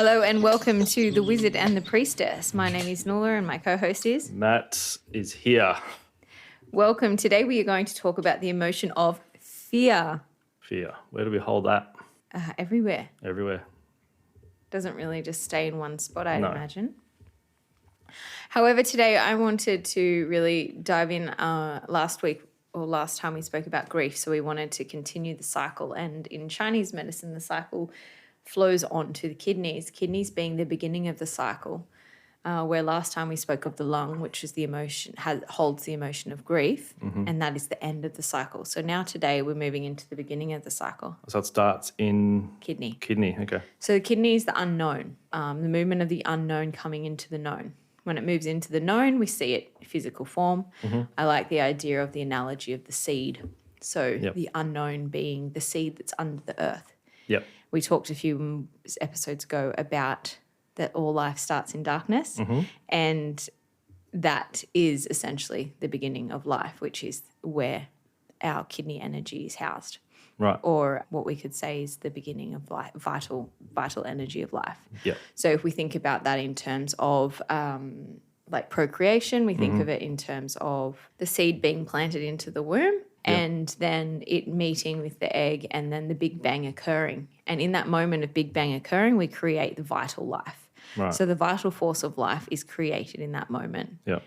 Hello and welcome to The Wizard and the Priestess. My name is Nuala and my co-host is... Matt is here. Welcome. Today we are going to talk about the emotion of fear. Fear. Where do we hold that? Everywhere. Everywhere. Doesn't really just stay in one spot, I'd No. imagine. However, today I wanted to really dive in last time we spoke about grief. So we wanted to continue the cycle. And in Chinese medicine, the cycle flows on to the kidneys being the beginning of the cycle, where last time we spoke of the lung, which is the emotion, holds the emotion of grief, and that is the end of the cycle. So now today we're moving into the beginning of the cycle. So it starts in... Kidney. Okay. So the kidney is the unknown, the movement of the unknown coming into the known. When it moves into the known, we see it in physical form. I like the idea of the analogy of the seed. So the unknown being the seed that's under the earth. Yep. We talked a few episodes ago about that all life starts in darkness, and that is essentially the beginning of life, which is where our kidney energy is housed. Right. Or what we could say is the beginning of life, vital energy of life. Yep. So if we think about that in terms of like procreation, we think of it in terms of the seed being planted into the womb and then it meeting with the egg and then the Big Bang occurring. And in that moment of Big Bang occurring, we create the vital life. Right. So the vital force of life is created in that moment. Yep.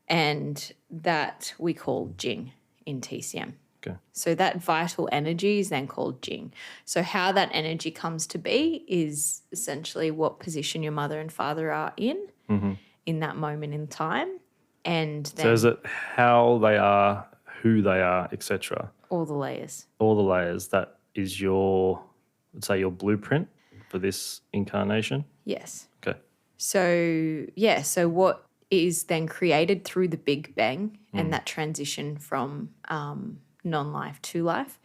And that we call Jing in TCM. Okay. So that vital energy is then called Jing. So how that energy comes to be is essentially what position your mother and father are in that moment in time. And then So is it how they are, who they are, etc.? all the layers. All the layers, that is your, let's say, your blueprint for this incarnation? Yes. Okay. So what is then created through the Big Bang and that transition from non-life to life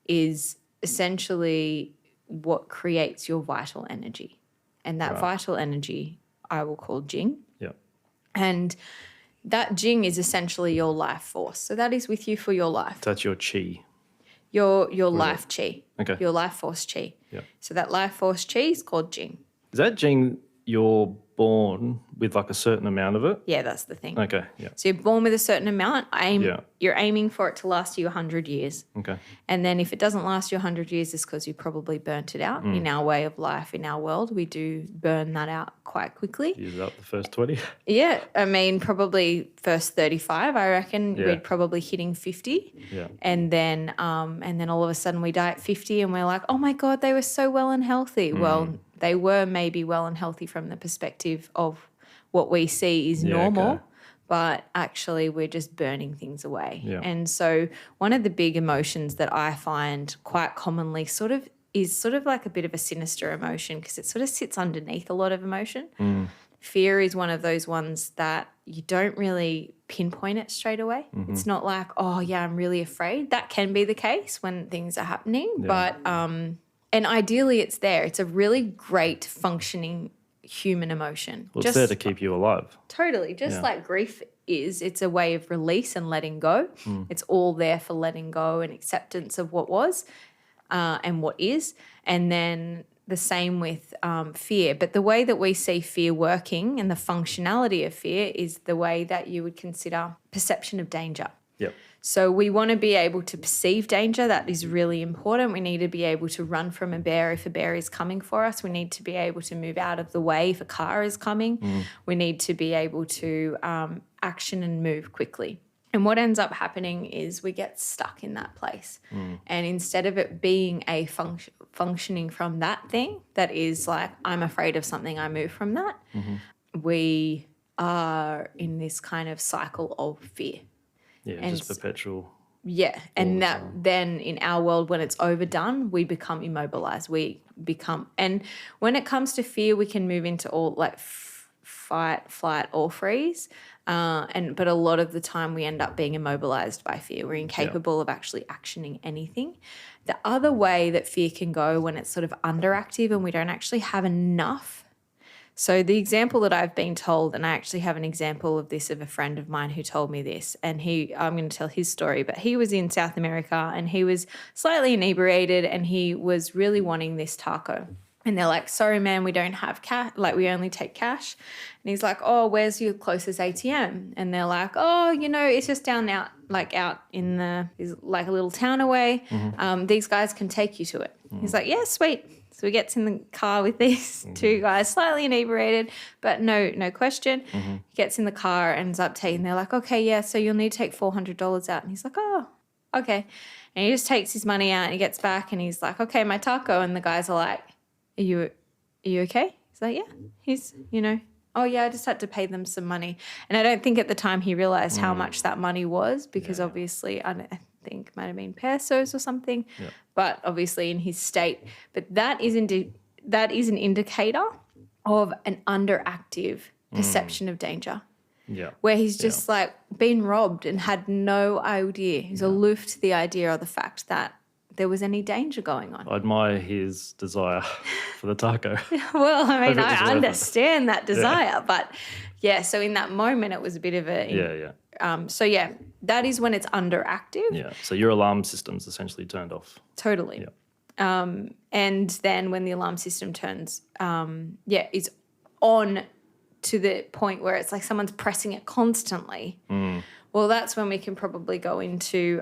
is essentially what creates your vital energy. And that vital energy I will call Jing. Yep. And that Jing is essentially your life force. So that is with you for your life. So that's your chi. Your life chi. Okay. Your life force chi. Yep. So that life force chi is called Jing. Is that Jing you're born with like a certain amount of it? Yeah, that's the thing. Okay, yeah. So you're born with a certain amount. Yeah. You're aiming for it to last you 100 years. Okay. And then if it doesn't last you 100 years, it's because you probably burnt it out. In our way of life, in our world, we do burn that out quite quickly. Use up the first 20? Yeah, I mean, probably first 35, I reckon Yeah. we'd probably hitting 50. Yeah. And then all of a sudden we die at 50 and we're like, oh my God, they were so well and healthy. Well, they were maybe well and healthy from the perspective of what we see is normal. Okay. But actually we're just burning things away. Yeah. And so one of the big emotions that I find quite commonly is like a bit of a sinister emotion because it sort of sits underneath a lot of emotion. Fear is one of those ones that you don't really pinpoint it straight away. It's not like, oh, yeah, I'm really afraid. That can be the case when things are happening. Yeah. But and ideally it's there. It's a really great functioning human emotion. Well, it's there to keep you alive. Totally. Just like grief is, it's a way of release and letting go. It's all there for letting go and acceptance of what was and what is. And then the same with fear. But the way that we see fear working and the functionality of fear is the way that you would consider perception of danger. Yep. So we want to be able to perceive danger. That is really important. We need to be able to run from a bear if a bear is coming for us. We need to be able to move out of the way if a car is coming. We need to be able to action and move quickly. And what ends up happening is we get stuck in that place. And instead of it being a functioning from that thing that is like, I'm afraid of something, I move from that, we are in this kind of cycle of fear. Yeah, And just perpetual. Yeah, and that then in our world, when it's overdone, we become immobilized. And when it comes to fear, we can move into all like fight, flight, or freeze. But a lot of the time we end up being immobilized by fear. We're incapable of actually actioning anything. The other way that fear can go when it's sort of underactive and we don't actually have enough. So the example that I've been told, and I actually have an example of this of a friend of mine who told me this, and I'm going to tell his story, but he was in South America and he was slightly inebriated and he was really wanting this taco. And they're like, sorry, man, we don't have cash. Like, we only take cash. And he's like, oh, where's your closest ATM? And they're like, oh, it's just down out in is like a little town away. These guys can take you to it. He's like, yeah, sweet. So he gets in the car with these two guys, slightly inebriated, but no question. He gets in the car, ends up taking, they're like, okay, yeah, so you'll need to take $400 out. And he's like, oh, okay. And he just takes his money out and he gets back and he's like, okay, my taco. And the guys are like, Are you okay? He's like, yeah. He's, oh yeah, I just had to pay them some money. And I don't think at the time he realized how much that money was because obviously I think it might have been pesos or something, but obviously in his state. But that is an indicator of an underactive perception of danger. Yeah. Where he's just like been robbed and had no idea. He's aloof to the idea of the fact that there was any danger going on. I admire his desire for the taco. Well, I mean, I understand that desire, but so in that moment it was a bit of a... that is when it's underactive. Yeah, so your alarm system's essentially turned off. Totally. Yeah. And then when the alarm system turns, it's on to the point where it's like someone's pressing it constantly. Well, that's when we can probably go into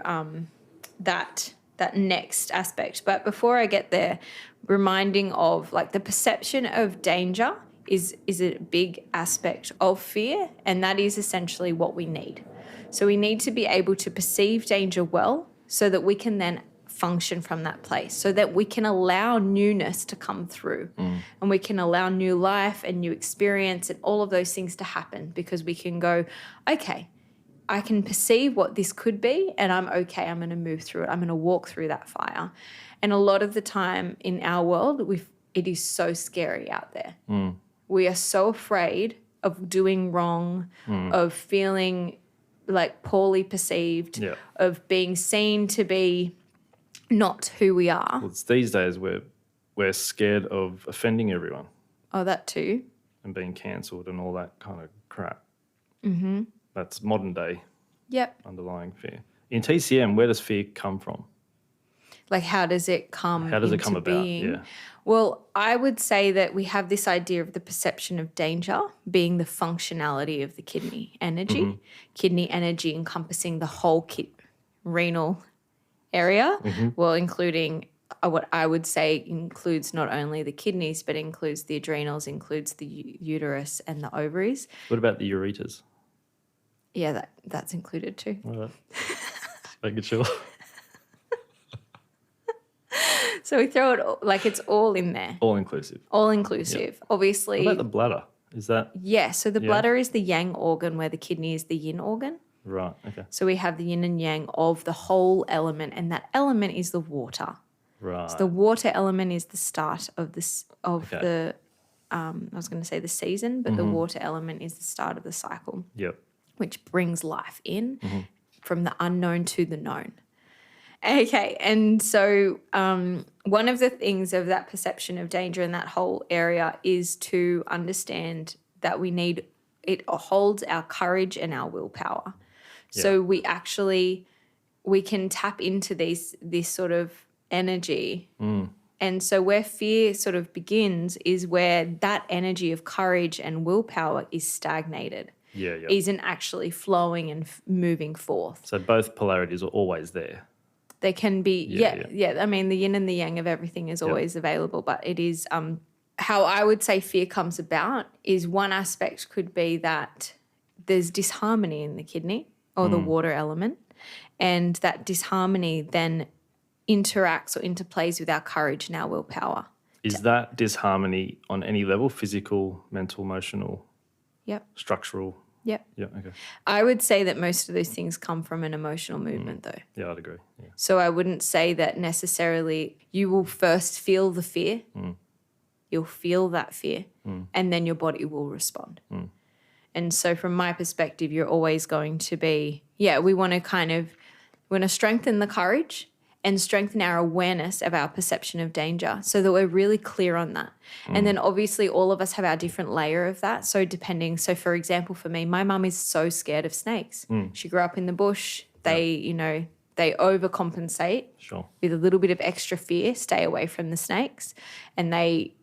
that next aspect. But before I get there, reminding of like the perception of danger is a big aspect of fear, and that is essentially what we need. So we need to be able to perceive danger well so that we can then function from that place, so that we can allow newness to come through and we can allow new life and new experience and all of those things to happen, because we can go, okay, I can perceive what this could be and I'm okay. I'm going to move through it. I'm going to walk through that fire. And a lot of the time in our world, it is so scary out there. We are so afraid of doing wrong, of feeling like poorly perceived, of being seen to be not who we are. Well, it's these days we're scared of offending everyone. Oh, that too. And being cancelled and all that kind of crap. Mm-hmm. That's modern day underlying fear. In TCM, where does fear come from? Like, how does it come about? Being? Yeah. Well, I would say that we have this idea of the perception of danger being the functionality of the kidney energy. Kidney energy encompassing the whole renal area, well, including what I would say includes not only the kidneys, but includes the adrenals, includes the uterus and the ovaries. What about the ureters? Yeah, that's included too. All right. Making sure. So we throw it like it's all in there. All inclusive. All inclusive. Yep. Obviously. What about the bladder? Is that? Yeah, so the bladder is the yang organ where the kidney is the yin organ. Right, okay. So we have the yin and yang of the whole element, and that element is the water. Right. So the water element is the start of this the I was going to say the season, but the water element is the start of the cycle. Yep. Which brings life in from the unknown to the known. Okay, and so one of the things of that perception of danger in that whole area is to understand that it holds our courage and our willpower. Yeah. So we can tap into this sort of energy. And so where fear sort of begins is where that energy of courage and willpower is stagnated. Isn't actually flowing and moving forth. So both polarities are always there. They can be, I mean, the yin and the yang of everything is always available, but it is how I would say fear comes about is one aspect could be that there's disharmony in the kidney or the water element, and that disharmony then interacts or interplays with our courage and our willpower. Is that disharmony on any level, physical, mental, emotional, structural? Yep. Yeah, okay. I would say that most of those things come from an emotional movement though. Yeah, I'd agree. Yeah. So I wouldn't say that necessarily you will first feel the fear. You'll feel that fear and then your body will respond. And so from my perspective, you're always going to be, we want to strengthen the courage and strengthen our awareness of our perception of danger so that we're really clear on that. And then obviously all of us have our different layer of that. So for example, for me, my mum is so scared of snakes. She grew up in the bush. They they overcompensate Sure. with a little bit of extra fear, stay away from the snakes. And they,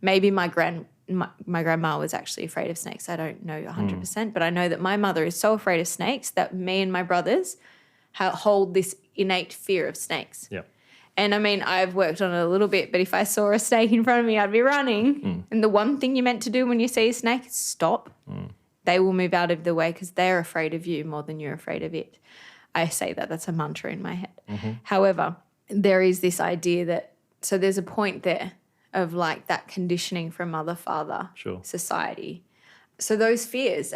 maybe my grandma was actually afraid of snakes. I don't know 100%, but I know that my mother is so afraid of snakes that me and my brothers hold this innate fear of snakes. Yeah. And I mean, I've worked on it a little bit, but if I saw a snake in front of me, I'd be running. And the one thing you're meant to do when you see a snake is stop. They will move out of the way because they're afraid of you more than you're afraid of it. I say that. That's a mantra in my head. However, there is this idea so there's a point there of like that conditioning from mother, father, Sure. society. So those fears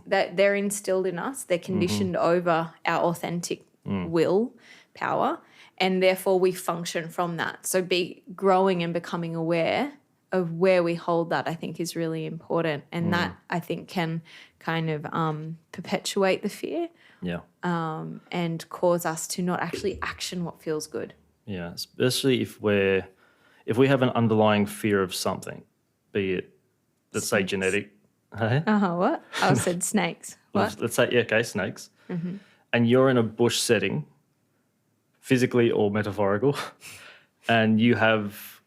that they're instilled in us, they're conditioned over our authentic will power, and therefore we function from that. So growing and becoming aware of where we hold that, I think, is really important, and that I think can kind of perpetuate the fear. Yeah. And cause us to not actually action what feels good. Yeah, especially if we have an underlying fear of something, be it, let's say, genetic. Hey? What? I said snakes. What? Let's say, snakes. And you're in a bush setting, physically or metaphorical, and you have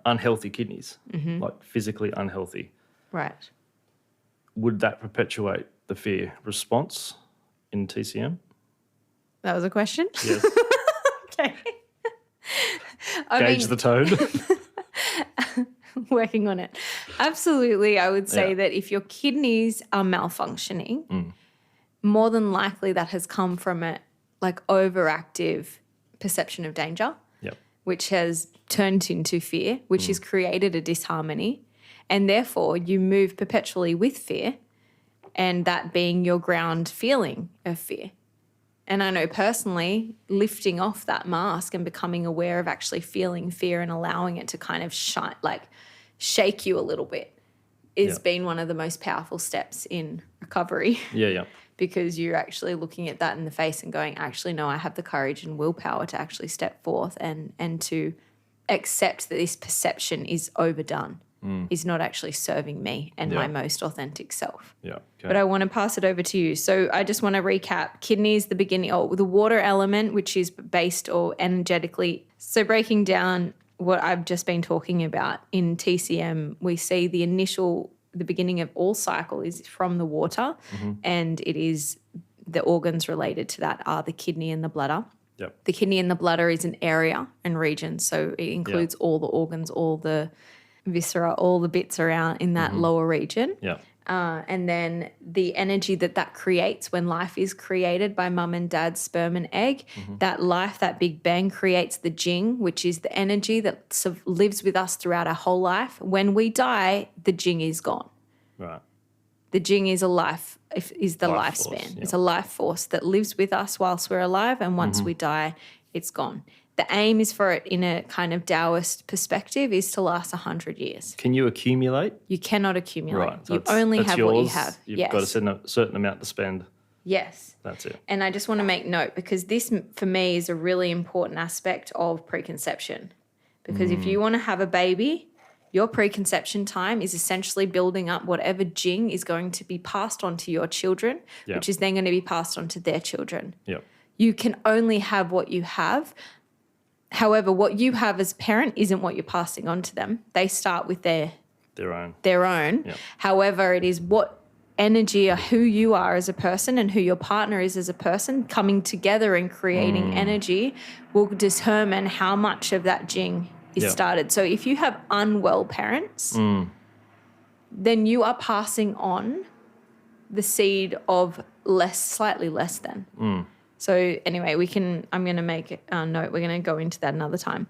unhealthy kidneys, like physically unhealthy. Right. Would that perpetuate the fear response in TCM? That was a question? Yes. Okay. Gauge the tone. Working on it. Absolutely. I would say that if your kidneys are malfunctioning, more than likely that has come from a overactive perception of danger, which has turned into fear, which has created a disharmony. And therefore you move perpetually with fear, and that being your ground feeling of fear. And I know personally, lifting off that mask and becoming aware of actually feeling fear and allowing it to kind of shake you a little bit has been one of the most powerful steps in recovery. Yeah. Because you're actually looking at that in the face and going, actually, no, I have the courage and willpower to actually step forth and to accept that this perception is overdone, is not actually serving me and my most authentic self. Yeah. Okay. But I want to pass it over to you. So I just want to recap. Kidneys, the beginning, the water element, which is based or energetically. So breaking down what I've just been talking about in TCM, we see the beginning of all cycle is from the water, and it is the organs related to that are the kidney and the bladder. Yep. The kidney and the bladder is an area and region, so it includes all the organs, all the viscera, all the bits around in that lower region. Yeah. And then the energy that creates when life is created by mum and dad's sperm and egg, that life, that big bang creates the jing, which is the energy that lives with us throughout our whole life. When we die, the jing is gone. Right. The jing is the lifespan. Force, yeah. It's a life force that lives with us whilst we're alive, and once we die, it's gone. The aim is for it, in a kind of Taoist perspective, is to last 100 years. Can you accumulate? You cannot accumulate. Right. So you only have yours. what you have. You've got a certain amount to spend. Yes. That's it. And I just want to make note, because this, for me, is a really important aspect of preconception. Because if you want to have a baby, your preconception time is essentially building up whatever jing is going to be passed on to your children, which is then going to be passed on to their children. Yep. You can only have what you have. However, what you have as a parent isn't what you're passing on to them. They start with their own. Yep. However, it is what energy or who you are as a person and who your partner is as a person coming together and creating energy will determine how much of that jing is started. So if you have unwell parents, then you are passing on the seed of slightly less than. So anyway, I'm going to make a note. We're going to go into that another time.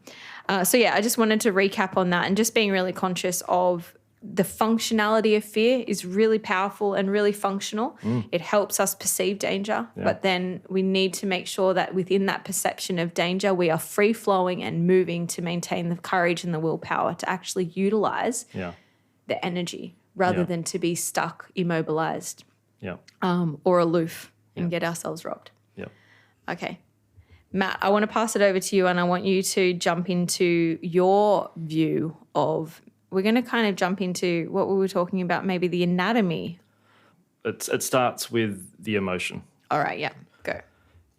I just wanted to recap on that, and just being really conscious of the functionality of fear is really powerful and really functional. It helps us perceive danger, but then we need to make sure that within that perception of danger, we are free flowing and moving to maintain the courage and the willpower to actually utilize the energy rather than to be stuck, immobilized, or aloof and get ourselves robbed. Okay. Matt, I want to pass it over to you, and I want you to jump into your view of, we're going to kind of jump into what we were talking about, maybe the anatomy. It starts with the emotion. All right, yeah, go.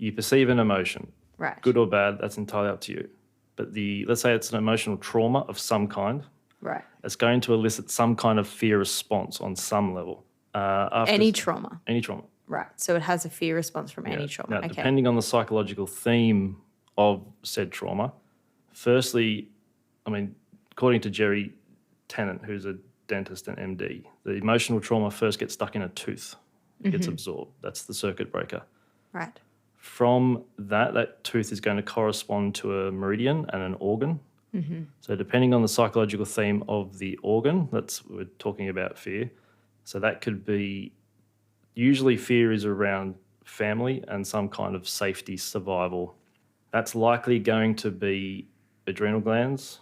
You perceive an emotion, Right. good or bad, that's entirely up to you. But let's say it's an emotional trauma of some kind. Right. It's going to elicit some kind of fear response on some level. Any trauma. Any trauma. Right. So it has a fear response from any trauma. Now, Okay. depending on the psychological theme of said trauma, firstly, I mean, according to Jerry Tennant, who's a dentist and MD, the emotional trauma first gets stuck in a tooth. It gets absorbed. That's the circuit breaker. Right. From that tooth is going to correspond to a meridian and an organ. So depending on the psychological theme of the organ, we're talking about fear. So that could be, usually fear is around family and some kind of safety survival. That's likely going to be adrenal glands,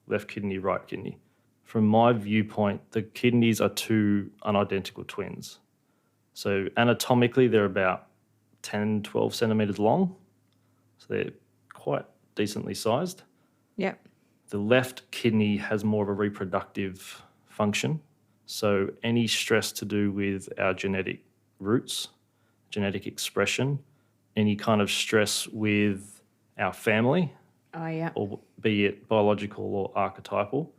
left kidney, right kidney. From my viewpoint, the kidneys are two unidentical twins. So anatomically, they're about 10, 12 centimetres long. So they're quite decently sized. Yep. The left kidney has more of a reproductive function. So any stress to do with our genetic roots, genetic expression, any kind of stress with our family, Oh, yeah. or be it biological or archetypal,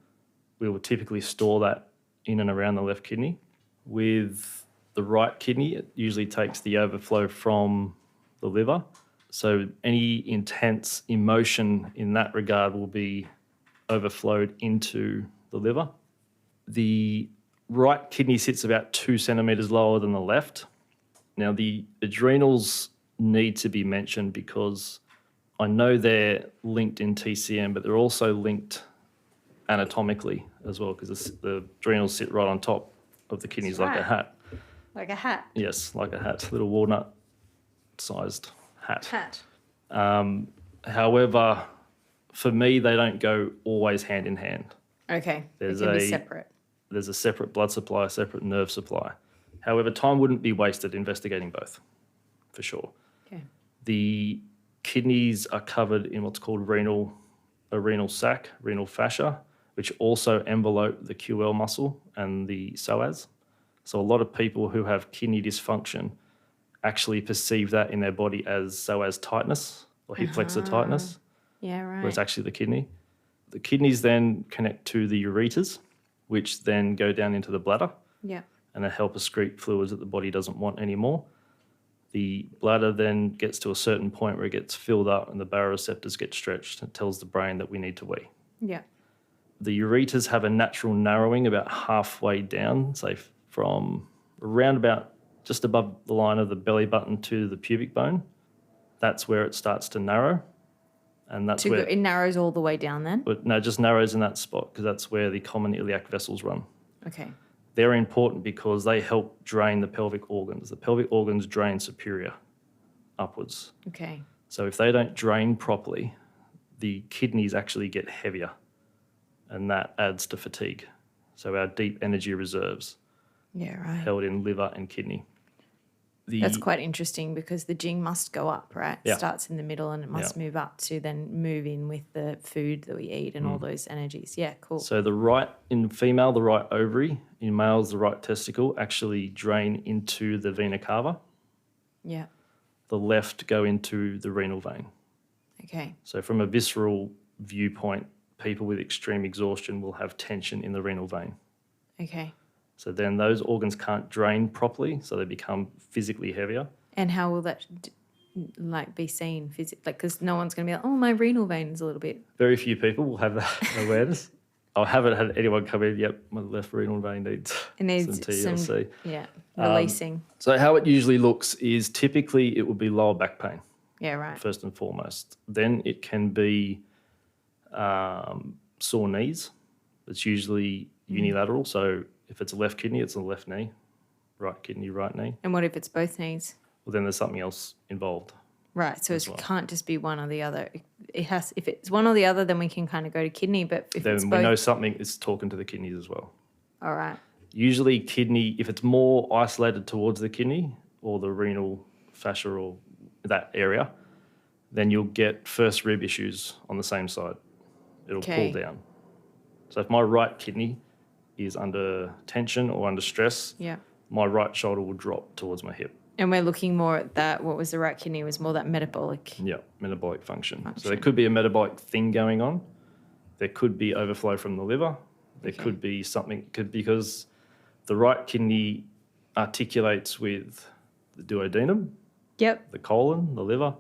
we will typically store that in and around the left kidney. With the right kidney, it usually takes the overflow from the liver. So any intense emotion in that regard will be overflowed into the liver. The right kidney sits about 2 centimetres lower than the left. Now, the adrenals need to be mentioned because I know they're linked in TCM, but they're also linked anatomically as well, because the adrenals sit right on top of the kidneys like a hat. Like a hat. Yes, like a hat, little walnut-sized hat. However, for me, they don't go always hand in hand. Okay. There's it can be separate. There's a separate blood supply, a separate nerve supply. However, time wouldn't be wasted investigating both, for sure. Okay. The kidneys are covered in what's called a renal sac, renal fascia, which also envelope the QL muscle and the psoas. So a lot of people who have kidney dysfunction actually perceive that in their body as psoas tightness or hip flexor tightness, Yeah, right. where it's actually the kidney. The kidneys then connect to the ureters, which then go down into the bladder Yeah. and they help excrete fluids that the body doesn't want anymore. The bladder then gets to a certain point where it gets filled up and the baroreceptors get stretched. It tells the brain that we need to wee. Yeah. The ureters have a natural narrowing about halfway down, say from around about just above the line of the belly button to the pubic bone. That's where it starts to narrow. And that's where it narrows all the way down then? But no, just narrows in that spot because that's where the common iliac vessels run. Okay. They're important because they help drain the pelvic organs. The pelvic organs drain superior upwards. Okay. So if they don't drain properly, the kidneys actually get heavier and that adds to fatigue. So our deep energy reserves Yeah, right. held in liver and kidney. That's quite interesting because the jing must go up, right? It Yeah. starts in the middle and it must move up to then move in with the food that we eat and all those energies. Yeah, cool. So in female, the right ovary, in males, the right testicle actually drain into the vena cava. Yeah. The left go into the renal vein. Okay. So from a visceral viewpoint, people with extreme exhaustion will have tension in the renal vein. Okay. So then those organs can't drain properly, so they become physically heavier. And how will that be seen physically? Because no one's going to be like, oh, my renal vein is a little bit. Very few people will have that awareness. I haven't had anyone come in, yep, my left renal vein needs some TLC. Releasing. So how it usually looks is typically it would be lower back pain. Yeah, right. First and foremost. Then it can be sore knees. It's usually unilateral. So if it's a left kidney, it's a left knee. Right kidney, right knee. And what if it's both knees? Well, then there's something else involved. Right. So it can't just be one or the other. It has. If it's one or the other, then we can kind of go to kidney. But if then it's we both, know something is talking to the kidneys as well. all right. Usually kidney, if it's more isolated towards the kidney or the renal fascia or that area, then you'll get first rib issues on the same side. It'll pull down. So if my right kidney is under tension or under stress, Yeah. my right shoulder will drop towards my hip. And we're looking more at that. What was the right kidney? It was more that metabolic. Yeah, metabolic function. So there could be a metabolic thing going on. There could be overflow from the liver. There could be something because the right kidney articulates with the duodenum, Yep. the colon, the liver.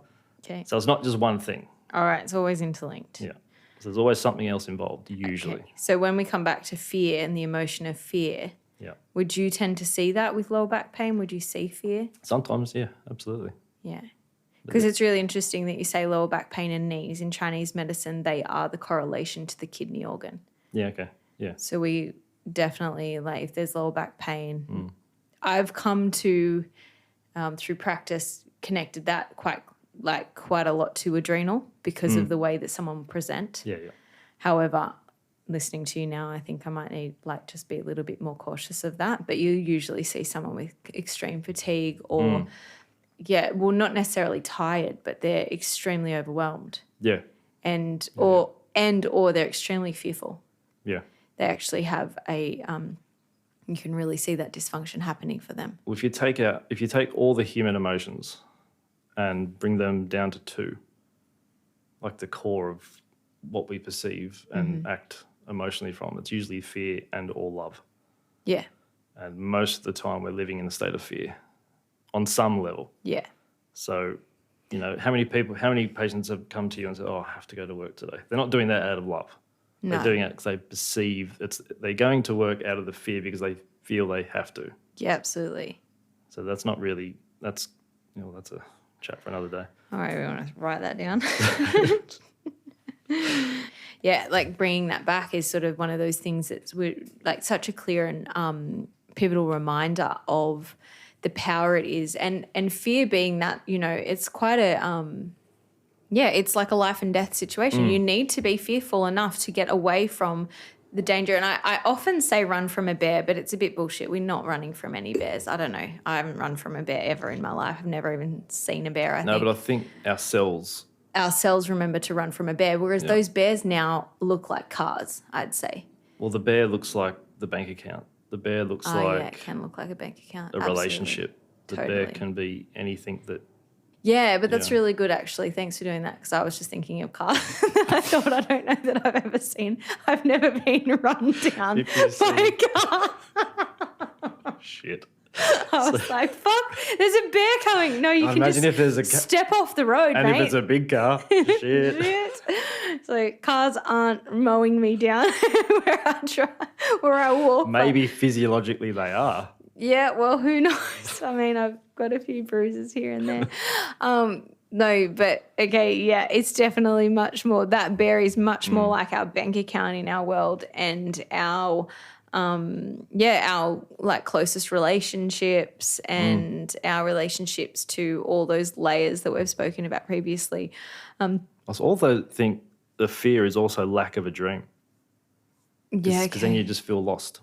Okay. So it's not just one thing. All right. It's always interlinked. Yeah. So there's always something else involved, usually. Okay. So when we come back to fear and the emotion of fear, Yeah. would you tend to see that with lower back pain? Would you see fear? Sometimes, yeah, absolutely. Yeah. Because it's really interesting that you say lower back pain and knees. In Chinese medicine, they are the correlation to the kidney organ. Yeah, okay. Yeah. So we definitely, like, if there's lower back pain, I've come to, through practice, connected that quite a lot to adrenal because of the way that someone will present. Yeah, yeah. However, listening to you now, I think I might need just be a little bit more cautious of that. But you usually see someone with extreme fatigue or, not necessarily tired, but they're extremely overwhelmed. Yeah. Or they're extremely fearful. Yeah. They actually have you can really see that dysfunction happening for them. Well, if you take all the human emotions and bring them down to two, like the core of what we perceive and act emotionally from, it's usually fear and or love. Yeah. And most of the time we're living in a state of fear on some level. Yeah. So, how many patients have come to you and said, oh, I have to go to work today? They're not doing that out of love. No. They're doing it because they perceive they're going to work out of the fear because they feel they have to. Yeah, absolutely. So that's not really, that's a chat for another day. All right, we want to write that down. Yeah, like bringing that back is sort of one of those things that's like such a clear and pivotal reminder of the power it is, and fear being that, it's quite a it's like a life and death situation. You need to be fearful enough to get away from the danger. And I often say run from a bear, but it's a bit bullshit. We're not running from any bears. I don't know. I haven't run from a bear ever in my life. I've never even seen a bear, I think. No, but I think our cells remember to run from a bear, whereas those bears now look like cars, I'd say. Well, the bear looks like the bank account. The bear looks like yeah, it can look like a bank account. a relationship. The Totally. bear can be anything that. Yeah, but that's really good, actually. Thanks for doing that, because I was just thinking of cars. I thought, I don't know that I've never been run down by a car. Shit. I was like, fuck, there's a bear coming. No, you can imagine just if there's a step off the road, and mate. if it's a big car. Shit. Shit. So cars aren't mowing me down where I walk. Maybe physiologically they are. Yeah, well, who knows? I mean, I've got a few bruises here and there. No, but okay, yeah, it's definitely much more. That bear is much more like our bank account in our world, and our like closest relationships and our relationships to all those layers that we've spoken about previously. I also think the fear is also lack of a dream. Yeah, because then you just feel lost.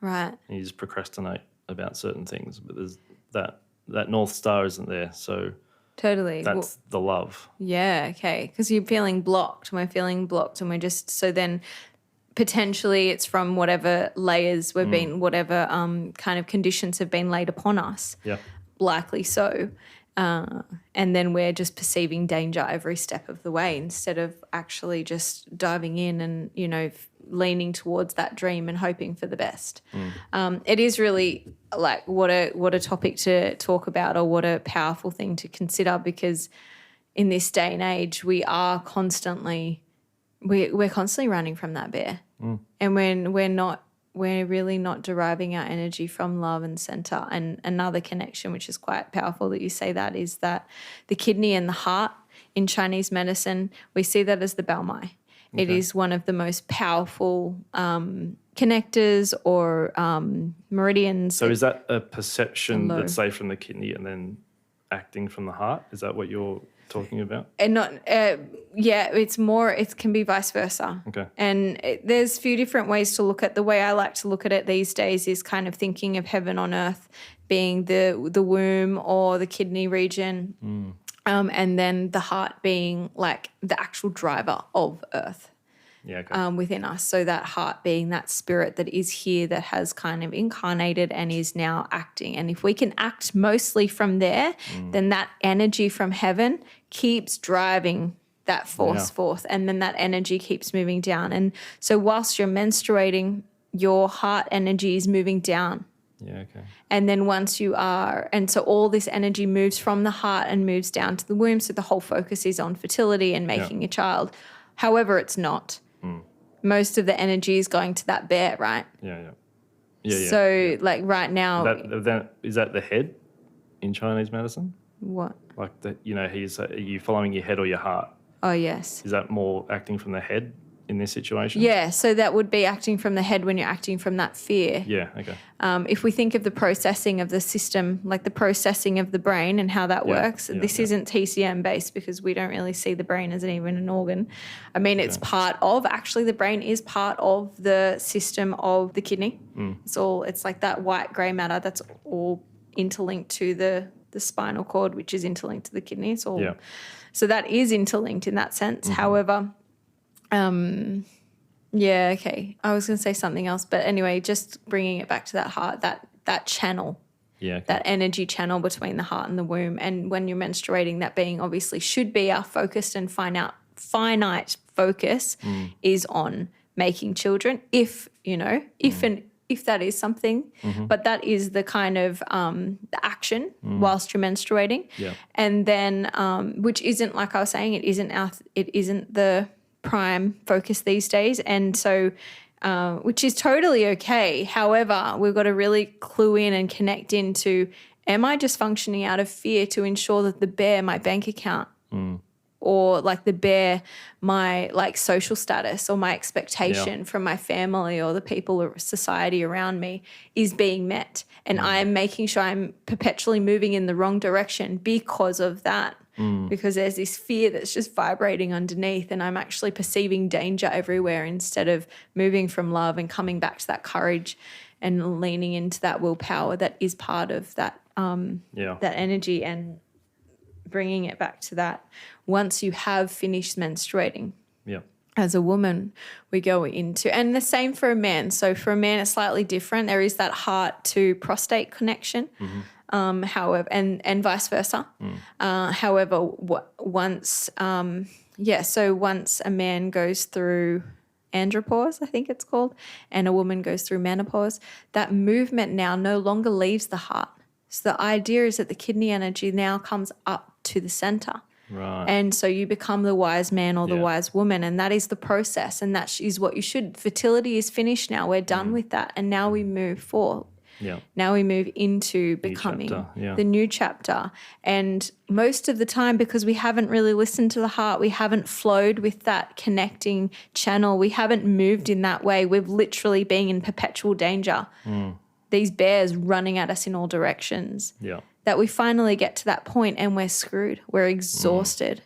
Right. And you just procrastinate about certain things, but there's that North Star isn't there, so totally. that's the love. Yeah, okay, because you're feeling blocked. We're feeling blocked, and we're just so then potentially it's from whatever layers we've been, whatever kind of conditions have been laid upon us. Yeah, likely so. And then we're just perceiving danger every step of the way instead of actually just diving in and, leaning towards that dream and hoping for the best. It is really like what a topic to talk about, or what a powerful thing to consider, because in this day and age we are constantly we're constantly running from that bear. And when we're really not deriving our energy from love and center. And another connection, which is quite powerful that you say that, is that the kidney and the heart in Chinese medicine, we see that as the baomai. Okay. It is one of the most powerful connectors or meridians. So is that a perception that's, say, from the kidney and then acting from the heart? Is that what you're talking about? And not, it's more, it can be vice versa. Okay. And there's a few different ways to look at. The way I like to look at it these days is kind of thinking of heaven on earth being the womb or the kidney region, and then the heart being like the actual driver of earth. within us. So that heart being that spirit that is here, that has kind of incarnated and is now acting. And if we can act mostly from there, then that energy from heaven keeps driving that force forth, and then that energy keeps moving down. And so whilst you're menstruating, your heart energy is moving down. Yeah, okay. And then once you are, and so all this energy moves from the heart and moves down to the womb. So the whole focus is on fertility and making a child. However, it's not. Most of the energy is going to that bear, right? Yeah. So like right now. Is that the head in Chinese medicine? What? Like, are you following your head or your heart? Oh, yes. Is that more acting from the head in this situation? Yeah, so that would be acting from the head when you're acting from that fear. Yeah, okay. If we think of the processing of the system, like the processing of the brain and how that works, this isn't TCM based because we don't really see the brain as even an organ. I mean, it's part of, actually the brain is part of the system of the kidney. It's like that white grey matter that's all interlinked to the spinal cord, which is interlinked to the kidney. It's all, so that is interlinked in that sense. However, okay. I was going to say something else, but anyway, just bringing it back to that heart, that channel, that energy channel between the heart and the womb. And when you're menstruating, that being obviously should be our focused and finite focus is on making children. If that is something, but that is the kind of the action whilst you're menstruating, and then which isn't, like I was saying, it isn't the prime focus these days, and so which is totally okay. However, we've got to really clue in and connect into: am I just functioning out of fear to ensure that the bear my bank account? Or like the bear, my like social status or my expectation from my family or the people or society around me is being met. And I'm making sure I'm perpetually moving in the wrong direction because of that. Because there's this fear that's just vibrating underneath, and I'm actually perceiving danger everywhere instead of moving from love and coming back to that courage and leaning into that willpower that is part of that that energy, and bringing it back to that. Once you have finished menstruating, as a woman, we go into, and the same for a man. So for a man, it's slightly different. There is that heart to prostate connection, however, and vice versa. However, once a man goes through andropause, I think it's called, and a woman goes through menopause, that movement now no longer leaves the heart. So the idea is that the kidney energy now comes up to the center. Right. And so you become the wise man or the wise woman, and that is the process, and that is what you should. Fertility is finished now. We're done with that, and now we move forward. Now we move into becoming the new chapter. And most of the time, because we haven't really listened to the heart, we haven't flowed with that connecting channel, we haven't moved in that way, we've literally been in perpetual danger. These bears running at us in all directions. That we finally get to that point and we're screwed. We're exhausted.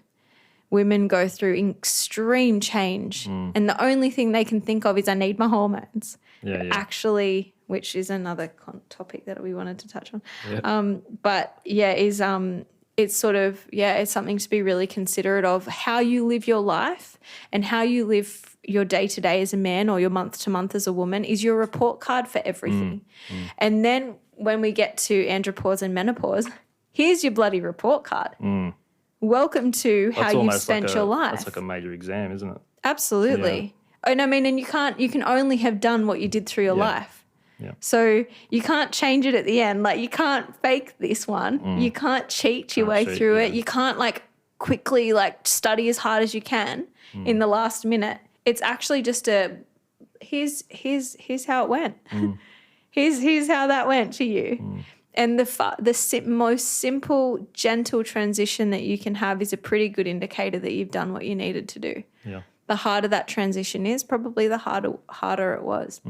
Women go through extreme change, and the only thing they can think of is, I need my hormones. Actually, which is another topic that we wanted to touch on. It's sort of, it's something to be really considerate of, how you live your life and how you live your day-to-day as a man or your month-to-month as a woman is your report card for everything. And then when we get to andropause and menopause, here's your bloody report card. Welcome to how you spent your life. That's like a major exam, isn't it? Absolutely. And I mean, and you can only have done what you did through your life. So you can't change it at the end. Like, you can't fake this one. You can't cheat your way through it. You can't like quickly like study as hard as you can in the last minute. It's actually just here's how it went. Here's how that went for you. And the most simple, gentle transition that you can have is a pretty good indicator that you've done what you needed to do. The harder that transition is, probably the harder it was.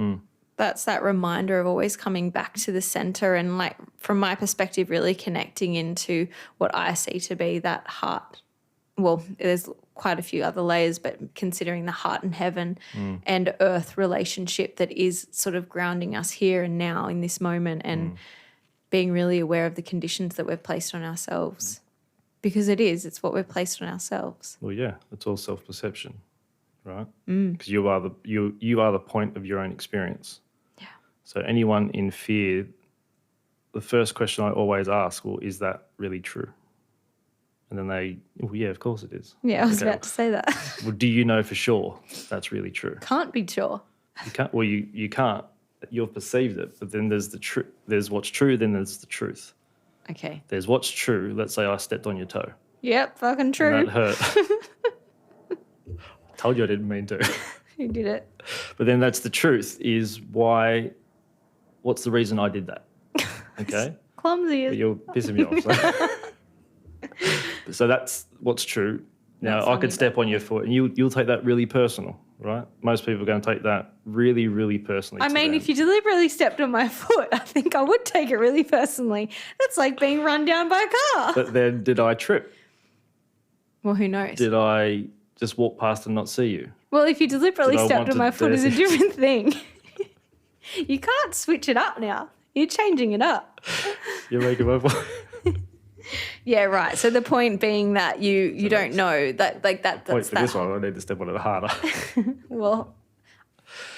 That's that reminder of always coming back to the center, and, like, from my perspective, really connecting into what I see to be that heart. Well, there's quite a few other layers, but considering the heart and heaven and earth relationship that is sort of grounding us here and now in this moment, and being really aware of the conditions that we've placed on ourselves, because it's what we've placed on ourselves. Well, yeah, it's all self-perception. right? Because you are the point of your own experience. Yeah. So anyone in fear, the first question I always ask, well, is that really true? And then yeah, of course it is. Yeah, I was about to say that. Well, do you know for sure that's really true? Can't be sure. You can't. Well, you can't. You've perceived it, but then there's the truth. There's what's true. Then there's the truth. Okay. There's what's true. Let's say I stepped on your toe. Yep, fucking true. And that hurt. Told you I didn't mean to. You did it. But then that's the truth. Is why? What's the reason I did that? Okay. Clumsy. But you're pissing me off. So that's what's true. Now That's I funny, could step on your foot, and you'll take that really personal, right? Most people are going to take that really, really personally. I mean, if you deliberately stepped on my foot, I think I would take it really personally. That's like being run down by a car. But then, did I trip? Well, who knows? Did I just walk past and not see you? Well, if you deliberately Did I stepped want on to my foot is a dare- different thing. You can't switch it up now. You're changing it up. You're making my point. Yeah, right. So the point being that you don't know that Point that's for that. this one, I need to step on it harder. Well,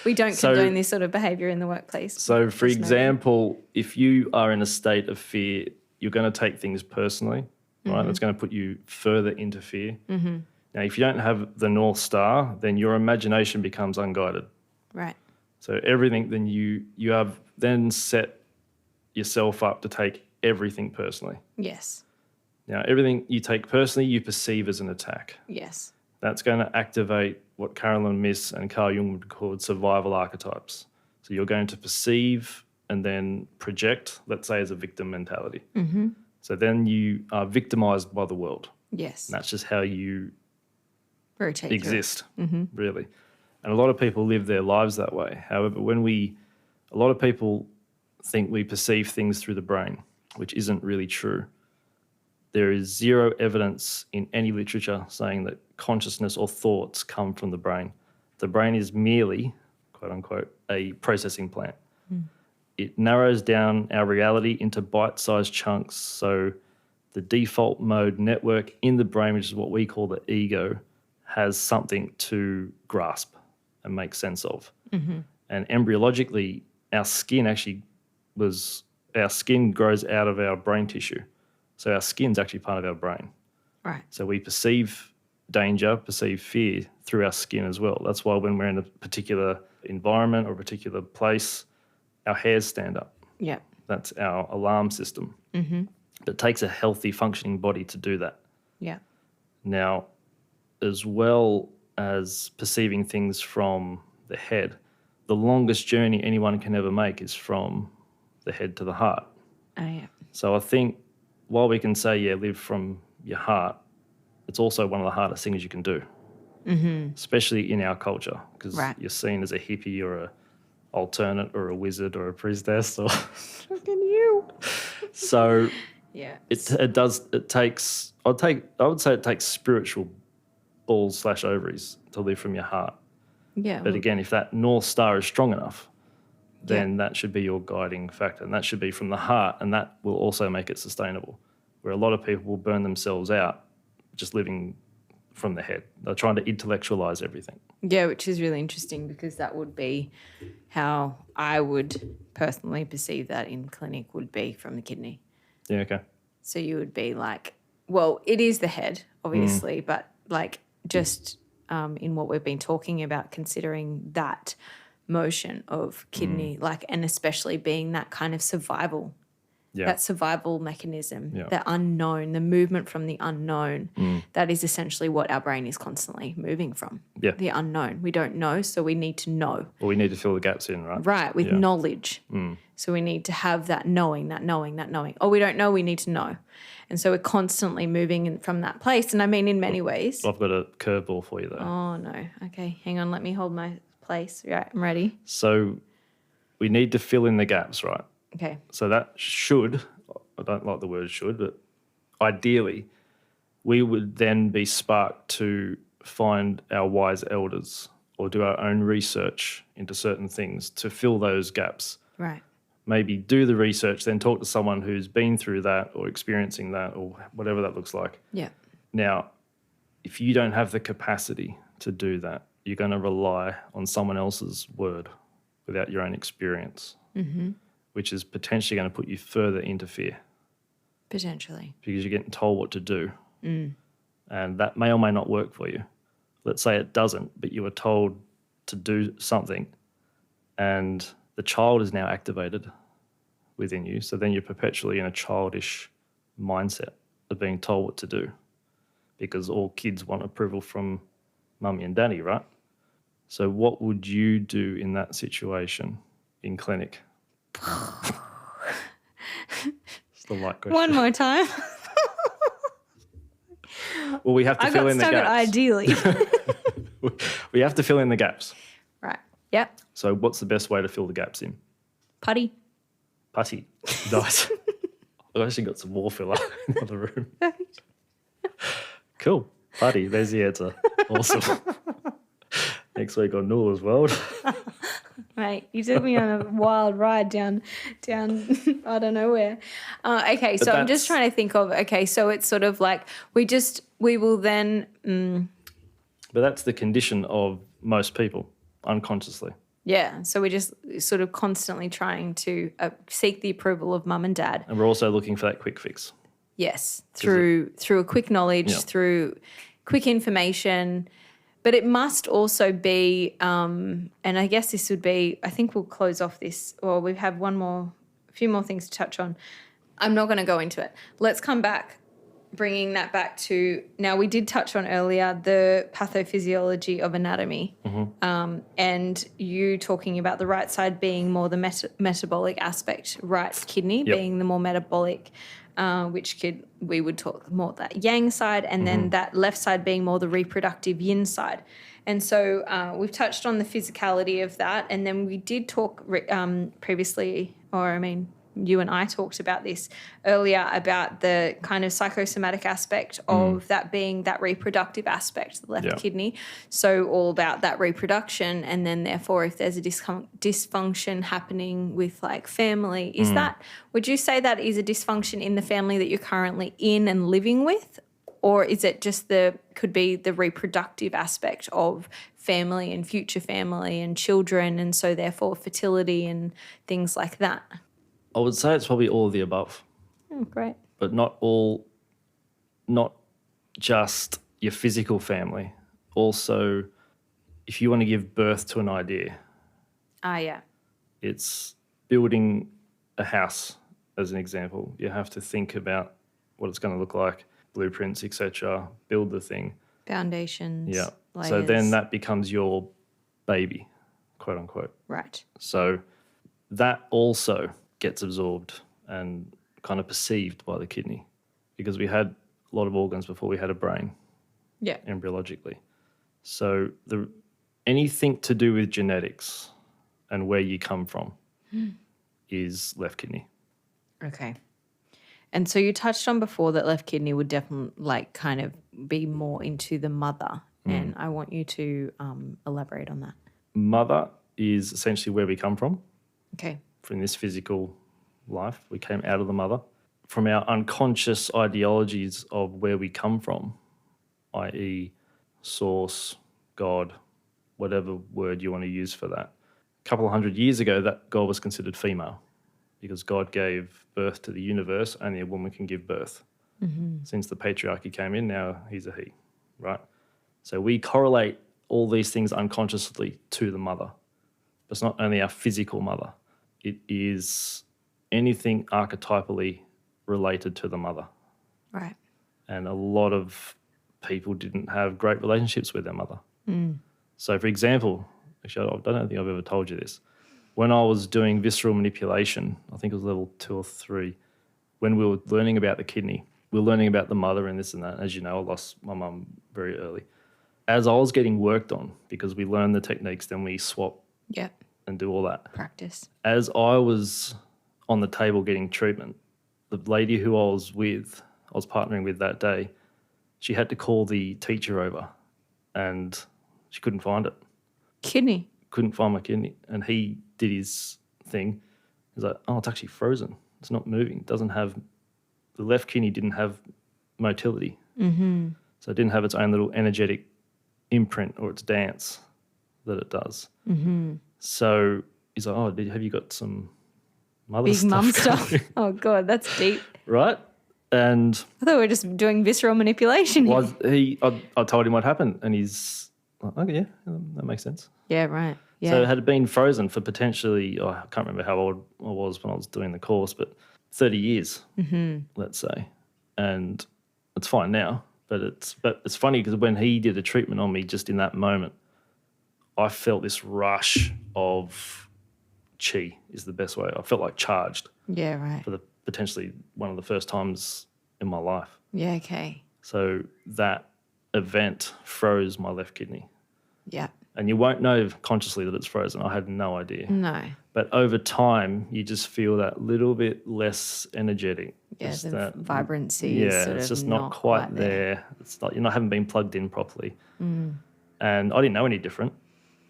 we don't So- condone this sort of behaviour in the workplace. So, for Just noting. example, if you are in a state of fear, you're going to take things personally, right? That's going to put you further into fear. Mm-hmm. Now, if you don't have the North Star, then your imagination becomes unguided. Right. So everything, then you have then set yourself up to take everything personally. Yes. Now, everything you take personally, you perceive as an attack. Yes. That's going to activate what Carolyn Myss and Carl Jung would call survival archetypes. So you're going to perceive and then project, let's say, as a victim mentality. Mm-hmm. So then you are victimized by the world. Yes. And that's just how you Rotate. exist, really. And a lot of people live their lives that way. However, a lot of people think we perceive things through the brain, which isn't really true. There is zero evidence in any literature saying that consciousness or thoughts come from the brain. The brain is merely, quote unquote, a processing plant. It narrows down our reality into bite-sized chunks. So the default mode network in the brain, which is what we call the ego, has something to grasp and make sense of. Mm-hmm. And embryologically, our skin grows out of our brain tissue. So our skin's actually part of our brain. Right. So we perceive danger, perceive fear through our skin as well. That's why when we're in a particular environment or a particular place, our hairs stand up. Yeah. That's our alarm system. Mm-hmm. It takes a healthy, functioning body to do that. Yeah. Now, as well as perceiving things from the head, the longest journey anyone can ever make is from the head to the heart. Oh, yeah. So I think while we can say, yeah, live from your heart, it's also one of the hardest things you can do, especially in our culture, because Right. you're seen as a hippie or a alternate or a wizard or a priestess. Or Fucking you. so Yeah. I would say it takes spiritual balls/ovaries to live from your heart. Yeah. But again, if that North Star is strong enough, then that should be your guiding factor, and that should be from the heart, and that will also make it sustainable. Where a lot of people will burn themselves out just living from the head. They're trying to intellectualize everything. Yeah, which is really interesting because that would be how I would personally perceive that in clinic would be from the kidney. Yeah, okay. So you would be like, well, it is the head, obviously, but like just in what we've been talking about, considering that motion of kidney, like, and especially being that kind of survival, that survival mechanism, the unknown, the movement from the unknown, that is essentially what our brain is constantly moving from, the unknown. We don't know, so we need to know. Well, we need to fill the gaps in, right? Right, with knowledge. So we need to have that knowing. Oh, we don't know, we need to know. And so we're constantly moving from that place. And I mean, in many ways. I've got a curveball for you, though. Oh, no. Okay, hang on. Let me hold my place. Right, I'm ready. So we need to fill in the gaps, right? Okay. So that should, I don't like the word should, but ideally we would then be sparked to find our wise elders or do our own research into certain things to fill those gaps. Right. Maybe do the research, then talk to someone who's been through that or experiencing that or whatever that looks like. Yeah. Now, if you don't have the capacity to do that, you're going to rely on someone else's word without your own experience, which is potentially going to put you further into fear. Potentially. Because you're getting told what to do. And that may or may not work for you. Let's say it doesn't, but you were told to do something and the child is now activated within you. So then you're perpetually in a childish mindset of being told what to do, because all kids want approval from mummy and daddy, right? So what would you do in that situation in clinic? It's the light question. One more time. Well, we have to fill in the gaps. Ideally. We have to fill in the gaps. Right. Yep. So what's the best way to fill the gaps in? Putty. Nice. I've actually got some more filler in the other room. Cool. Putty. There's the answer. Awesome. Next week on Nuala's World. Mate, you took me on a wild ride down I don't know where. Okay, so I'm just trying to think of, so it's sort of like we will then... But that's the condition of most people, unconsciously. Yeah, so we're just sort of constantly trying to seek the approval of mum and dad. And we're also looking for that quick fix. Yes, through a quick knowledge, through quick information. But it must also be, and I guess this would be, I think we'll close off this, or we have a few more things to touch on. I'm not going to go into it. Let's come back, bringing that back to, now we did touch on earlier the pathophysiology of anatomy, and you talking about the right side being more the metabolic aspect, right kidney being the more metabolic, which we would talk more that yang side, and then that left side being more the reproductive yin side. And so we've touched on the physicality of that, and then we did talk previously, you and I talked about this earlier, about the kind of psychosomatic aspect of that being that reproductive aspect, the left kidney. So all about that reproduction, and then therefore if there's a dysfunction happening with like family, would you say that is a dysfunction in the family that you're currently in and living with? Or is it just could be the reproductive aspect of family and future family and children, and so therefore fertility and things like that? I would say it's probably all of the above. Oh, great. But not just your physical family. Also, if you want to give birth to an idea. Yeah. It's building a house, as an example. You have to think about what it's going to look like, blueprints, etc. Build the thing. Foundations. Yeah. Layers. So then that becomes your baby, quote unquote. Right. So that also gets absorbed and kind of perceived by the kidney, because we had a lot of organs before we had a brain, embryologically. So anything to do with genetics and where you come from is left kidney. Okay. And so you touched on before that left kidney would definitely kind of be more into the mother, and I want you to elaborate on that. Mother is essentially where we come from. Okay. From this physical life, we came out of the mother. From our unconscious ideologies of where we come from, i.e. source, God, whatever word you want to use for that. A couple of 100 years ago, that God was considered female, because God gave birth to the universe. Only a woman can give birth. Since the patriarchy came in, now he's a he, right? So we correlate all these things unconsciously to the mother. But it's not only our physical mother. It is anything archetypally related to the mother. Right. And a lot of people didn't have great relationships with their mother. So, for example, actually, I don't think I've ever told you this. When I was doing visceral manipulation, I think it was level 2 or 3, when we were learning about the kidney, we were learning about the mother and this and that. As you know, I lost my mum very early. As I was getting worked on, because we learn the techniques, then we swap and do all that. Practice. As I was on the table getting treatment, the lady who I was partnering with that day, she had to call the teacher over and she couldn't find it. Kidney? Couldn't find my kidney. And he did his thing. He's like, oh, it's actually frozen. It's not moving. The left kidney didn't have motility. So it didn't have its own little energetic imprint or its dance. that it does. Mm-hmm. So he's like, oh, have you got some mother Big stuff mum stuff. going?" Oh, God, that's deep. Right? And I thought we were just doing visceral manipulation here. I told him what happened, and he's like, "Okay, yeah, that makes sense." Yeah, right. Yeah. So it had been frozen for potentially, I can't remember how old I was when I was doing the course, but 30 years, let's say. And it's fine now, but it's funny because when he did a treatment on me, just in that moment, I felt this rush of chi is the best way. I felt like charged Yeah, right. for potentially one of the first times in my life. Yeah, okay. So that event froze my left kidney. Yeah. And you won't know consciously that it's frozen. I had no idea. No. But over time, you just feel that little bit less energetic. Yeah, just the that vibrancy is sort it's of just not quite there. It's like haven't been plugged in properly. And I didn't know any different.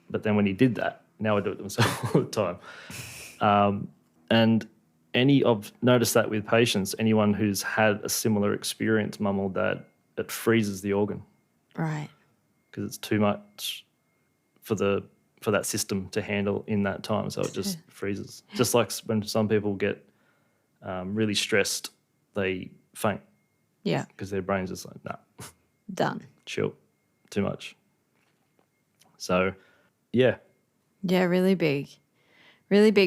But then when he did that, now I do it myself all the time. And I've noticed that with patients, anyone who's had a similar experience, mum or dad, it freezes the organ. Right. Because it's too much for that system to handle in that time, so it just freezes. Just like when some people get really stressed, they faint. Yeah. Because their brain's just like, nah, Done. chill, too much. So, yeah. Yeah, really big,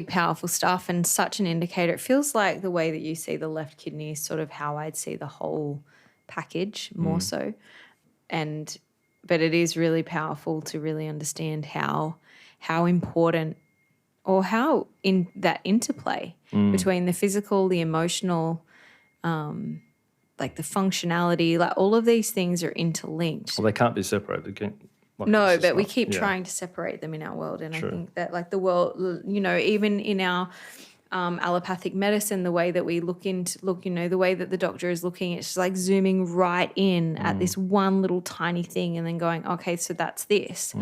powerful stuff, and such an indicator. It feels like the way that you see the left kidney is sort of how I'd see the whole package more so. But it is really powerful to really understand how important, or how in that interplay between the physical, the emotional, like the functionality, like all of these things are interlinked. Well, they can't be separated. No, but we keep trying to separate them in our world. And I think that like the world, even in our allopathic medicine, the way that we look, the way that the doctor is looking, it's just like zooming right in at this one little tiny thing and then going, okay, so that's this.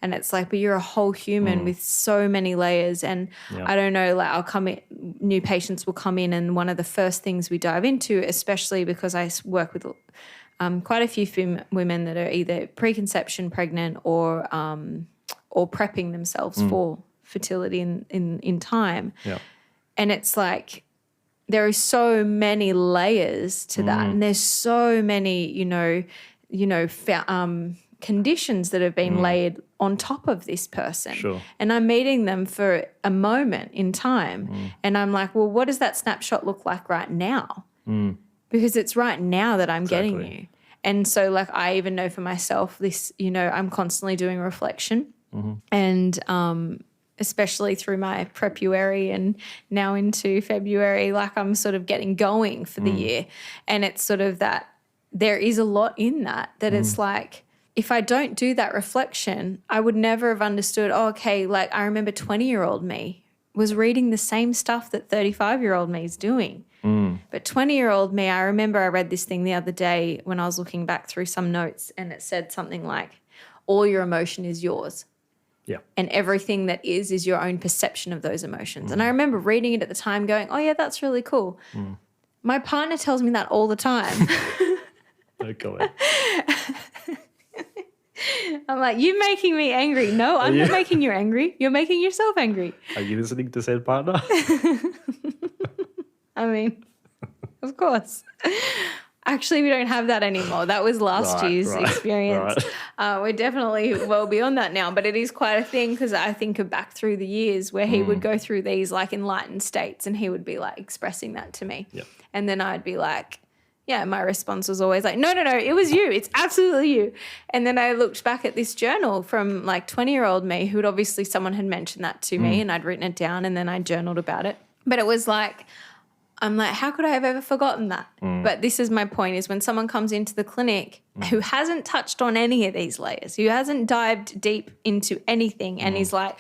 And it's like, but you're a whole human with so many layers. And I don't know, like new patients will come in, and one of the first things we dive into, especially because I work with quite a few women that are either preconception, pregnant, or prepping themselves for fertility in time. Yeah. And it's like there are so many layers to that, and there's so many, conditions that have been laid on top of this person. Sure. And I'm meeting them for a moment in time, and I'm like, well, what does that snapshot look like right now? Because it's right now that I'm getting you. And so, like, I even know for myself this, I'm constantly doing reflection, and especially through my Prepuary and now into February, like I'm sort of getting going for the year. And it's sort of that there is a lot in that it's like, if I don't do that reflection, I would never have understood, okay, like I remember 20-year-old me was reading the same stuff that 35-year-old me is doing. But 20-year-old me, I remember I read this thing the other day when I was looking back through some notes, and it said something like, all your emotion is yours. Yeah. And everything that is your own perception of those emotions. And I remember reading it at the time going, oh, yeah, that's really cool. My partner tells me that all the time. No comment. I'm like, you're making me angry. No, I'm not making you angry. You're making yourself angry. Are you listening to said partner? I mean, of course. Actually, we don't have that anymore. That was last year's experience. Right. We're definitely well beyond that now, but it is quite a thing because I think of back through the years where he would go through these like enlightened states, and he would be like expressing that to me. Yep. And then I'd be like, yeah, my response was always like, no, it was you. It's absolutely you. And then I looked back at this journal from like 20-year-old me, who'd obviously someone had mentioned that to me, and I'd written it down, and then I journaled about it. But it was like, I'm like, how could I have ever forgotten that? But this is my point, is when someone comes into the clinic who hasn't touched on any of these layers, who hasn't dived deep into anything, and is like,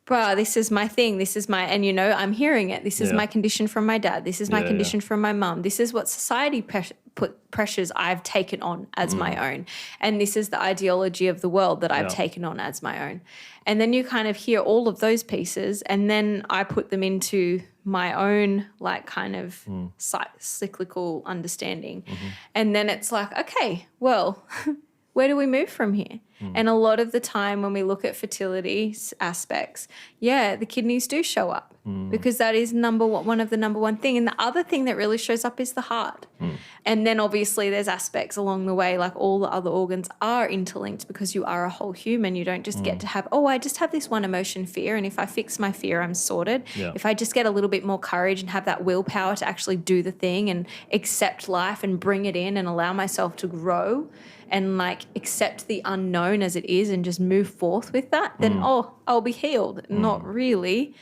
bruh, this is my thing. This is my, and I'm hearing it. This is my condition from my dad. This is my condition from my mum. This is what society put pressures I've taken on as my own. And this is the ideology of the world that I've taken on as my own. And then you kind of hear all of those pieces, and then I put them into my own like kind of cyclical understanding. And then it's like, okay, well, where do we move from here? And a lot of the time when we look at fertility aspects, the kidneys do show up because that is one of the number one thing. And the other thing that really shows up is the heart. And then obviously there's aspects along the way, like all the other organs are interlinked because you are a whole human. You don't just get to have, I just have this one emotion, fear. And if I fix my fear, I'm sorted. Yeah. If I just get a little bit more courage and have that willpower to actually do the thing and accept life and bring it in and allow myself to grow and like accept the unknown as it is and just move forth with that, then, I'll be healed. Not really.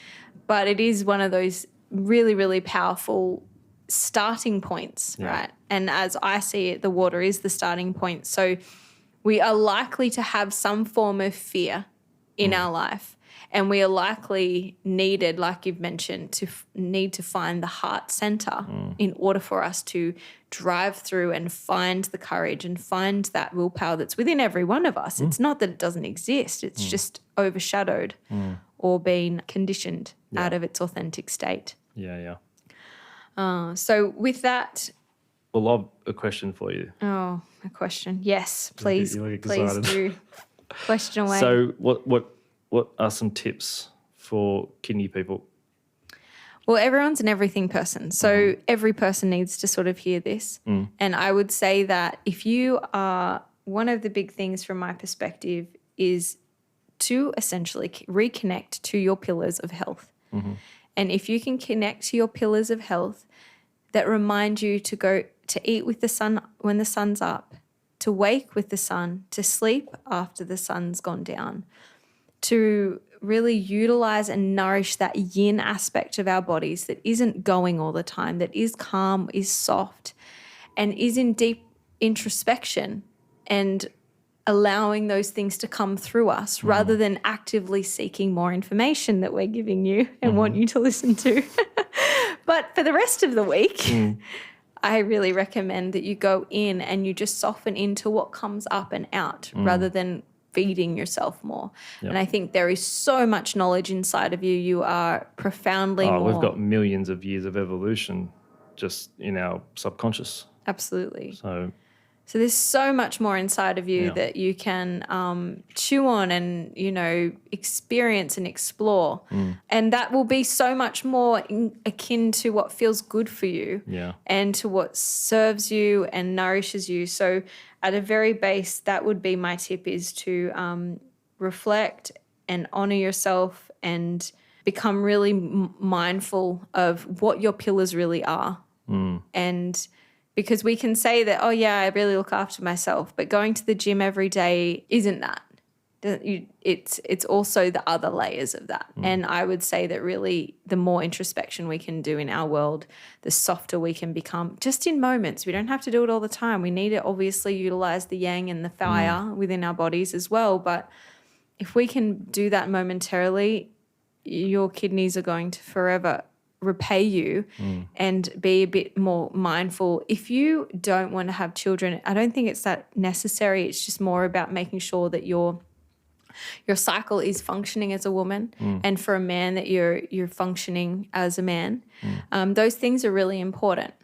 But it is one of those really, really powerful starting points, right? And as I see it, the water is the starting point. So we are likely to have some form of fear in our life, and we are likely needed, like you've mentioned, to need to find the heart center in order for us to drive through and find the courage and find that willpower that's within every one of us. It's not that it doesn't exist. It's just overshadowed or been conditioned out of its authentic state. Yeah. So with that... Well, I've a question for you. Oh, a question. Yes, please. You look Please excited. do. Question away. So what are some tips for kidney people? Well, everyone's an everything person. So every person needs to sort of hear this. And I would say that if you are, one of the big things from my perspective is to essentially reconnect to your pillars of health. And if you can connect to your pillars of health that remind you to go to eat with the sun when the sun's up, to wake with the sun, to sleep after the sun's gone down, to really utilize and nourish that yin aspect of our bodies that isn't going all the time, that is calm, is soft, and is in deep introspection and allowing those things to come through us rather than actively seeking more information that we're giving you and want you to listen to. But for the rest of the week, I really recommend that you go in and you just soften into what comes up and out rather than feeding yourself more. Yep. And I think there is so much knowledge inside of you. You are profoundly more... We've got millions of years of evolution just in our subconscious. Absolutely. So there's so much more inside of you that you can chew on and, experience and explore. And that will be so much more akin to what feels good for you and to what serves you and nourishes you. So at a very base, that would be my tip, is to reflect and honor yourself and become really mindful of what your pillars really are. And because we can say that, I really look after myself, but going to the gym every day isn't that. It's also the other layers of that. And I would say that really the more introspection we can do in our world, the softer we can become, just in moments. We don't have to do it all the time. We need to obviously utilize the yang and the fire within our bodies as well. But if we can do that momentarily, your kidneys are going to forever repay you and be a bit more mindful. If you don't want to have children, I don't think it's that necessary. It's just more about making sure that your cycle is functioning as a woman, and for a man that you're functioning as a man. Those things are really important.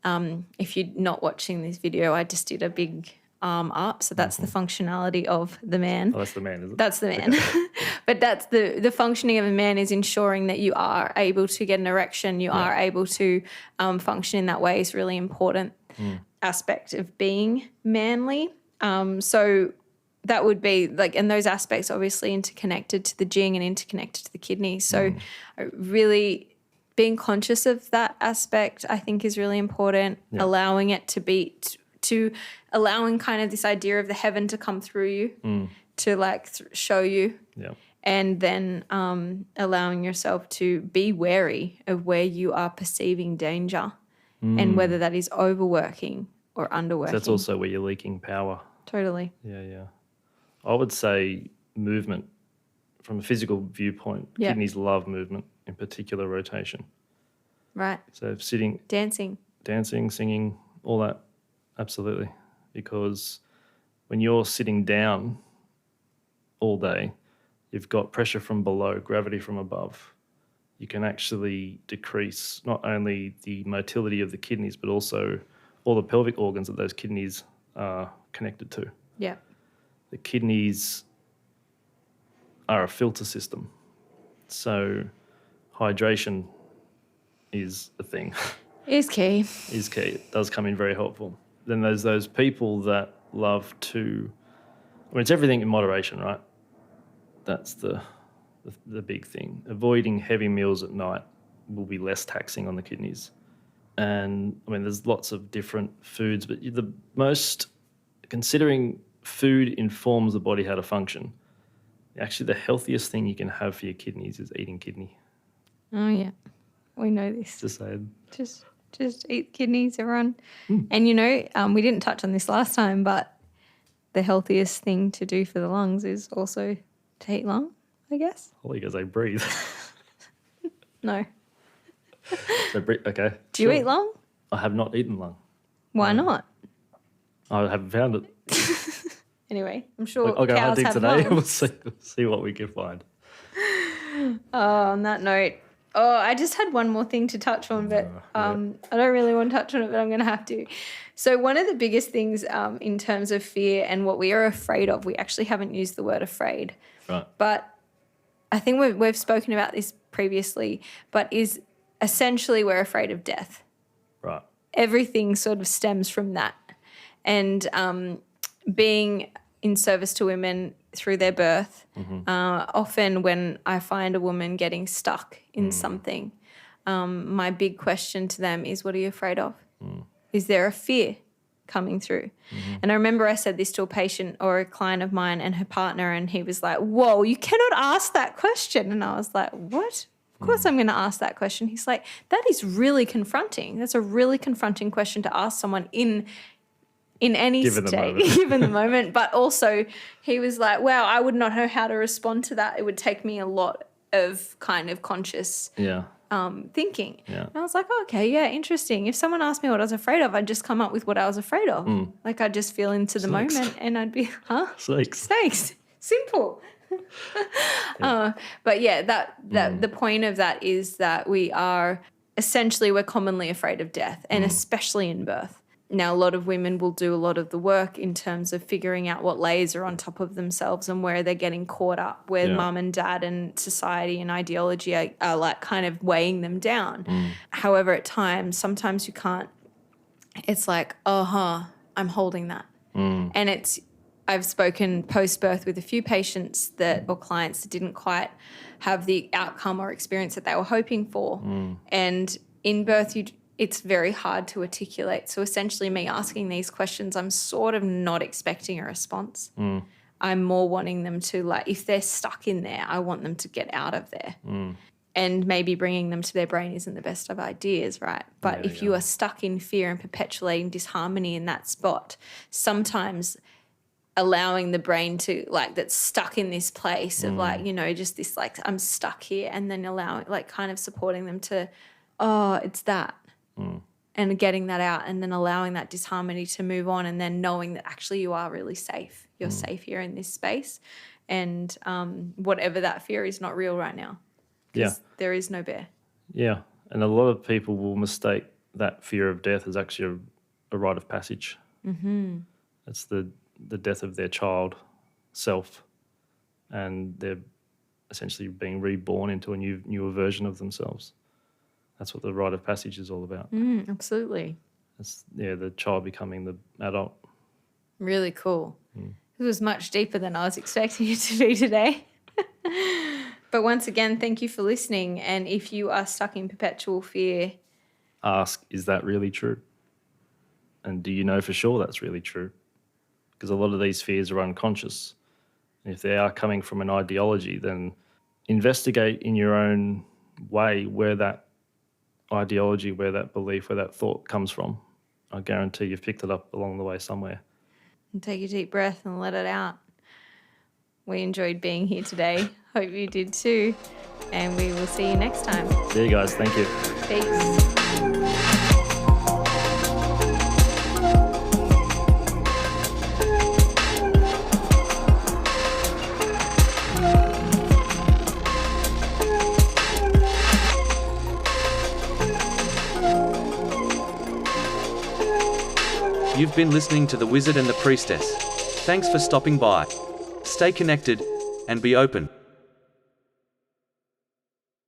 If you're not watching this video, I just did a big arm up, so that's the functionality of the man. Oh, that's the man, is it? That's the man. Okay. But that's the functioning of a man, is ensuring that you are able to get an erection, you are able to function in that way, is really important aspect of being manly. So that would be like, and those aspects obviously interconnected to the jing and interconnected to the kidney. So really being conscious of that aspect, I think, is really important. Allowing it to be to allowing kind of this idea of the heaven to come through you to like show you, and then allowing yourself to be wary of where you are perceiving danger and whether that is overworking or underworking. So that's also where you're leaking power. Totally. Yeah. I would say movement from a physical viewpoint. Kidneys love movement, in particular rotation. Right. So sitting, dancing, singing, all that. Absolutely. Because when you're sitting down all day, you've got pressure from below, gravity from above. You can actually decrease not only the motility of the kidneys, but also all the pelvic organs that those kidneys are connected to. Yeah. the kidneys are a filter system. So hydration is a thing. Is key. Is key. It does come in very helpful. Then there's those people that love to, it's everything in moderation, right? That's the big thing. Avoiding heavy meals at night will be less taxing on the kidneys. And there's lots of different foods, but the most, considering food informs the body how to function, actually the healthiest thing you can have for your kidneys is eating kidney. Oh, yeah. We know this. Just saying. Just eat kidneys, everyone. And, we didn't touch on this last time, but the healthiest thing to do for the lungs is also to eat lung, I guess. All you guys, I breathe. No. So breathe, okay. Do you eat lung? I have not eaten lung. Why not? I haven't found it. Anyway, I'm sure I'll go cows hunting have today. lungs. We'll see what we can find. On that note, I just had one more thing to touch on, but I don't really want to touch on it, but I'm going to have to. So one of the biggest things in terms of fear and what we are afraid of, we actually haven't used the word afraid. Right. But I think we've spoken about this previously, but is essentially we're afraid of death. Right. Everything sort of stems from that. And being in service to women through their birth, often when I find a woman getting stuck in something, my big question to them is, what are you afraid of? Is there a fear coming through? And I remember I said this to a patient or a client of mine and her partner, and he was like, whoa, you cannot ask that question. And I was like, what? Of course I'm going to ask that question. He's like, that is really confronting. That's a really confronting question to ask someone in any state, given the moment. But also he was like, wow, I would not know how to respond to that. It would take me a lot of kind of conscious thinking. Yeah. And I was like, oh, okay, yeah, interesting. If someone asked me what I was afraid of, I'd just come up with what I was afraid of. Like I'd just feel into the moment and I'd be, Snakes. Simple. But yeah, that the point of that is that we're commonly afraid of death, and especially in birth. Now, a lot of women will do a lot of the work in terms of figuring out what layers are on top of themselves and where they're getting caught up, where mum and dad and society and ideology are like kind of weighing them down. However, at times, sometimes you can't. It's like, I'm holding that. And I've spoken post-birth with a few patients or clients that didn't quite have the outcome or experience that they were hoping for. And in birth, it's very hard to articulate. So essentially me asking these questions, I'm sort of not expecting a response. I'm more wanting them to, like, if they're stuck in there, I want them to get out of there. And maybe bringing them to their brain isn't the best of ideas, right? But if you are stuck in fear and perpetuating disharmony in that spot, sometimes allowing the brain to, like, that's stuck in this place of like, just this, like, I'm stuck here, and then allowing, like, kind of supporting them to, it's that. And getting that out, and then allowing that disharmony to move on, and then knowing that actually you are really safe. You're safe here in this space, and whatever that fear is not real right now. Because there is no bear. Yeah, and a lot of people will mistake that fear of death as actually a rite of passage. It's the death of their child self, and they're essentially being reborn into a newer version of themselves. That's what the rite of passage is all about. Absolutely. It's, the child becoming the adult. Really cool. It was much deeper than I was expecting it to be today. But once again, thank you for listening. And if you are stuck in perpetual fear, ask, is that really true? And do you know for sure that's really true? Because a lot of these fears are unconscious. And if they are coming from an ideology, then investigate in your own way where that ideology, where that belief, where that thought comes from. I guarantee you've picked it up along the way somewhere. And take a deep breath and let it out. We enjoyed being here today. Hope you did too. And we will see you next time. See you guys. Thank you. Peace. You've been listening to The Wizard and the Priestess. Thanks for stopping by. Stay connected and be open.